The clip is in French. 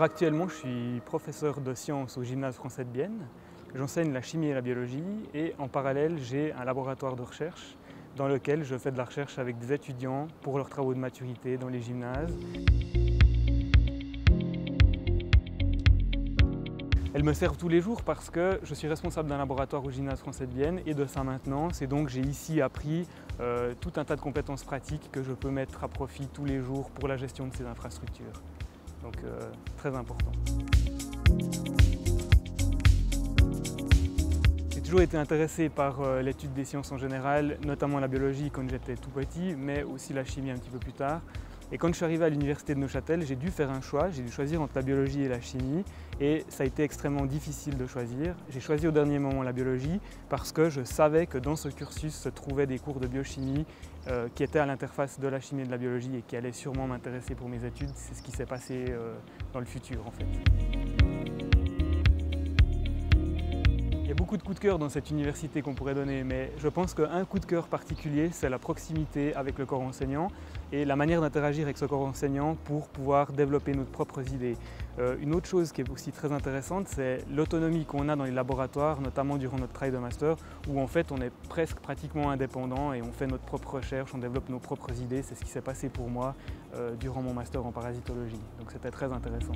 Alors actuellement, je suis professeur de sciences au Gymnase français de Bienne. J'enseigne la chimie et la biologie et en parallèle, j'ai un laboratoire de recherche dans lequel je fais de la recherche avec des étudiants pour leurs travaux de maturité dans les gymnases. Elles me servent tous les jours parce que je suis responsable d'un laboratoire au Gymnase français de Bienne et de sa maintenance. Et donc j'ai ici appris tout un tas de compétences pratiques que je peux mettre à profit tous les jours pour la gestion de ces infrastructures. Donc très important. J'ai toujours été intéressé par l'étude des sciences en général, notamment la biologie quand j'étais tout petit, mais aussi la chimie un petit peu plus tard. Et quand je suis arrivé à l'université de Neuchâtel, j'ai dû faire un choix, j'ai dû choisir entre la biologie et la chimie et ça a été extrêmement difficile de choisir. J'ai choisi au dernier moment la biologie parce que je savais que dans ce cursus se trouvaient des cours de biochimie qui étaient à l'interface de la chimie et de la biologie et qui allaient sûrement m'intéresser pour mes études. C'est ce qui s'est passé dans le futur en fait. Il y a beaucoup de coups de cœur dans cette université qu'on pourrait donner, mais je pense qu'un coup de cœur particulier, c'est la proximité avec le corps enseignant et la manière d'interagir avec ce corps enseignant pour pouvoir développer nos propres idées. Une autre chose qui est aussi très intéressante, c'est l'autonomie qu'on a dans les laboratoires, notamment durant notre travail de master, où en fait on est presque pratiquement indépendant et on fait notre propre recherche, on développe nos propres idées. C'est ce qui s'est passé pour moi durant mon master en parasitologie, donc c'était très intéressant.